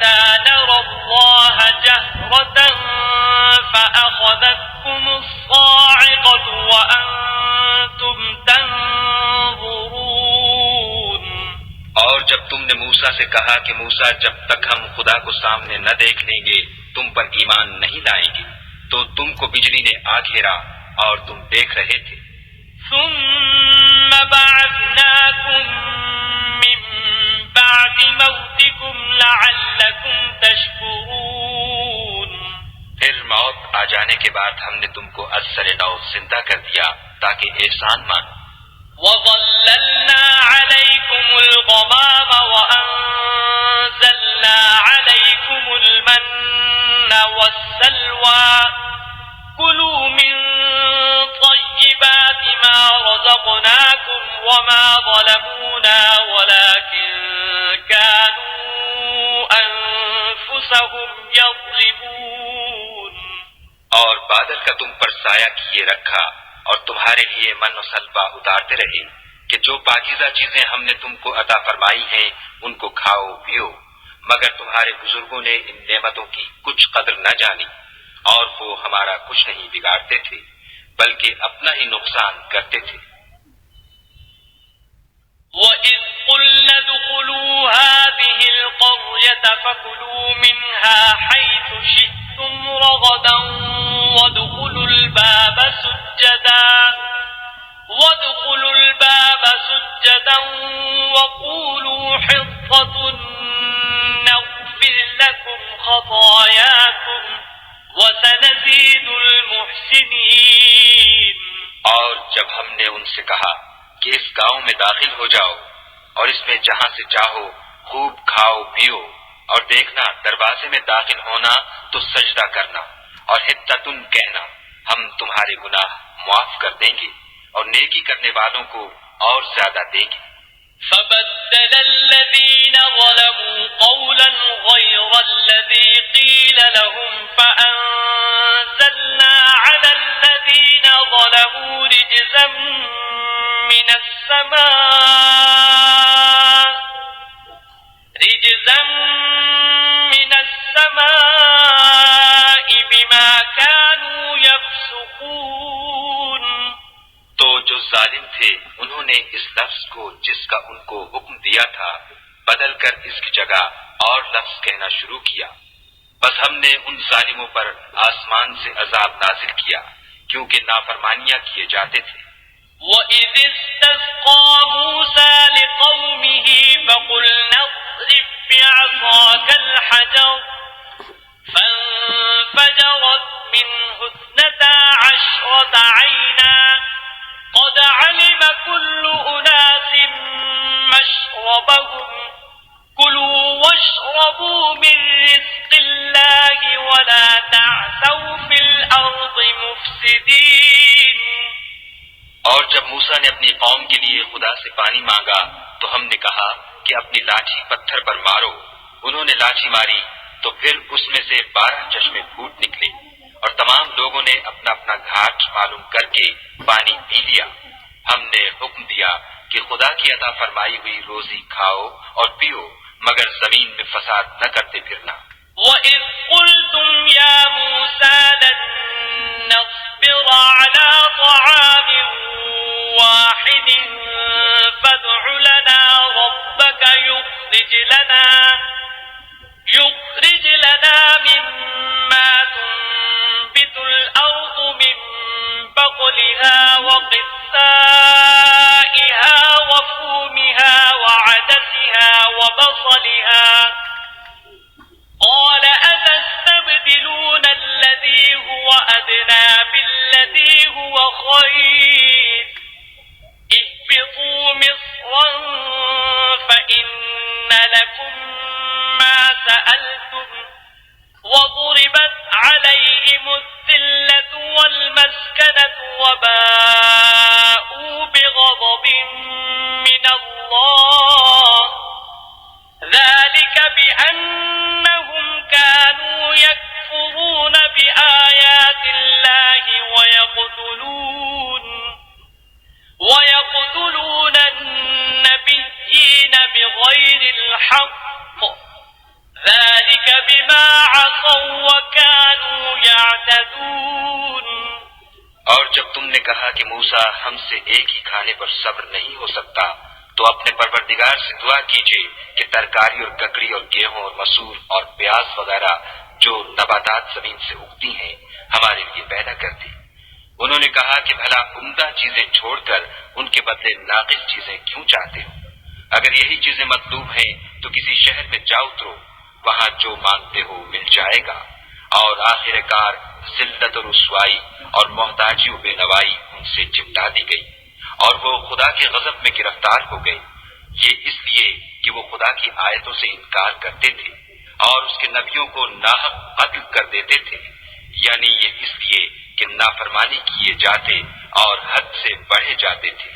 حتى نرى الله جهرة فأخذتكم الصاعقة وأنتم تنظرون. اور جب تم نے موسیٰ سے کہا کہ موسیٰ جب تک ہم خدا کو سامنے نہ دیکھ لیں گے تم پر ایمان نہیں لائیں گے، تو تم کو بجلی نے آ گھیرا اور تم دیکھ رہے تھے. ثم بعثناكم من بعد موتكم لعلكم تشكرون. پھر موت آ جانے کے بعد ہم نے تم کو از سر نو زندہ کر دیا تاکہ احسان مانو. وظللنا عليكم الغمام وأنزلنا عليكم المن والسلوى كلوا من طيبات ما رزقناكم وما ظلمونا ولكن كانوا أنفسهم يظلمون. اور بادل کا تم پر سایہ کیے رکھا اور تمہارے لیے من و سلوہ اتارتے رہے کہ جو پاکیزہ چیزیں ہم نے تم کو عطا فرمائی ہیں ان کو کھاؤ پیو، مگر تمہارے بزرگوں نے ان نعمتوں کی کچھ قدر نہ جانی اور وہ ہمارا کچھ نہیں بگاڑتے تھے بلکہ اپنا ہی نقصان کرتے تھے. وَإِذْ قُلْنَا ادْخُلُوا هَٰذِهِ الْقَرْيَةَ فَكُلُوا مِنْهَا حَيْثُ شِئْتُمْ رَغَدًا وَادْخُلُوا الْبَابَ سُجَّدًا وَقُولُوا حِطَّةٌ نَغْفِرْ لَكُمْ خَطَايَاكُمْ وَسَنَزِيدُ الْمُحْسِنِينَ. اور جب ہم نے ان سے کہا کہ اس گاؤں میں داخل ہو جاؤ اور اس میں جہاں سے چاہو خوب کھاؤ پیو، اور دیکھنا دروازے میں داخل ہونا تو سجدہ کرنا اور حطتن کہنا، ہم تمہارے گناہ معاف کر دیں گے اور نیکی کرنے والوں کو اور زیادہ دیں گے. فبدل الذين ظلموا قولا غير الذي قيل لهم فأنزلنا على الذين ظلموا رجزا من السماء بما كانوا يفسقون. تو جو ظالم تھے انہوں نے اس لفظ کو جس کا ان کو حکم دیا تھا بدل کر اس کی جگہ اور لفظ کہنا شروع کیا، بس ہم نے ان ظالموں پر آسمان سے عذاب نازل کیا کیونکہ نافرمانیاں کیے جاتے تھے. وَإِذِ اسْتَسْقَىٰ مُوسَىٰ لِقَوْمِهِ فَقُلْنَا اضْرِب بِّعَصَاكَ الْحَجَرَ فَانفَجَرَتْ مِنْهُ 12 عَيْنًا قَدْ عَلِمَ كُلُّ أُنَاسٍ مَّشْرَبَهُمْ كُلُوا وَاشْرَبُوا مِن رِّزْقِ اللَّهِ وَلَا تَعْثَوْا فِي الْأَرْضِ مُفْسِدِينَ. اور جب موسیٰ نے اپنی قوم کے لیے خدا سے پانی مانگا تو ہم نے کہا کہ اپنی لاٹھی پتھر پر مارو. انہوں نے لاٹھی ماری تو پھر اس میں سے 12 چشمے پھوٹ نکلے اور تمام لوگوں نے اپنا اپنا گھاٹ معلوم کر کے پانی پی لیا. ہم نے حکم دیا کہ خدا کی عطا فرمائی ہوئی روزی کھاؤ اور پیو مگر زمین میں فساد نہ کرتے پھرنا. وَإِذْ قُلْتُمْ يَا مُوسَىٰ لَن نَّصْبِرَ عَلَىٰ طَعَامٍ وَاحِدٍ فَادْعُ لَنَا رَبَّكَ يُخْرِجْ لَنَا مِمَّا تُنبِتُ الْأَرْضُ مِن بَقْلِهَا وَقِثَّائِهَا وَفُومِهَا وَعَدَسِهَا وَبَصَلِهَا قَالَ أَتَسْتَبْدِلُونَ الَّذِي هُوَ أَدْنَىٰ بِالَّذِي هُوَ خَيْرٌ اهْبِطُوا مِصْرًا فَإِنَّ لَكُم مَّا سَأَلْتُمْ وَضُرِبَتْ عَلَيْهِمُ الذِّلَّةُ وَالْمَسْكَنَةُ وَبَاءُوا بِغَضَبٍ مِّنَ اللَّهِ ذَلِكَ موسیٰ ہم سے ایک ہی کھانے پر صبر نہیں ہو سکتا تو اپنے پروردگار سے دعا کیجیے کہ ترکاری اور ککڑی اور گیہوں اور مسور اور پیاز وغیرہ جو نباتات زمین سے اگتی ہیں ہمارے لیے پیدا کر دی۔ انہوں نے کہا کہ بھلا عمدہ چیزیں چھوڑ کر ان کے بدلے ناقص چیزیں کیوں چاہتے ہو؟ اگر یہی چیزیں مطلوب ہیں تو کسی شہر میں جا اترو، وہاں جو مانگتے ہو مل جائے گا۔ اور آخر کار ذلت و رسوائی اور محتاجی و بے نوائی ان سے چمٹا دی گئی اور وہ خدا کے غضب میں گرفتار ہو گئے، یہ اس لیے کہ وہ خدا کی آیتوں سے انکار کرتے تھے اور اس کے نبیوں کو ناحق قتل کر دیتے تھے، یعنی یہ اس لیے کہ نافرمانی کیے جاتے اور حد سے بڑھے جاتے تھے۔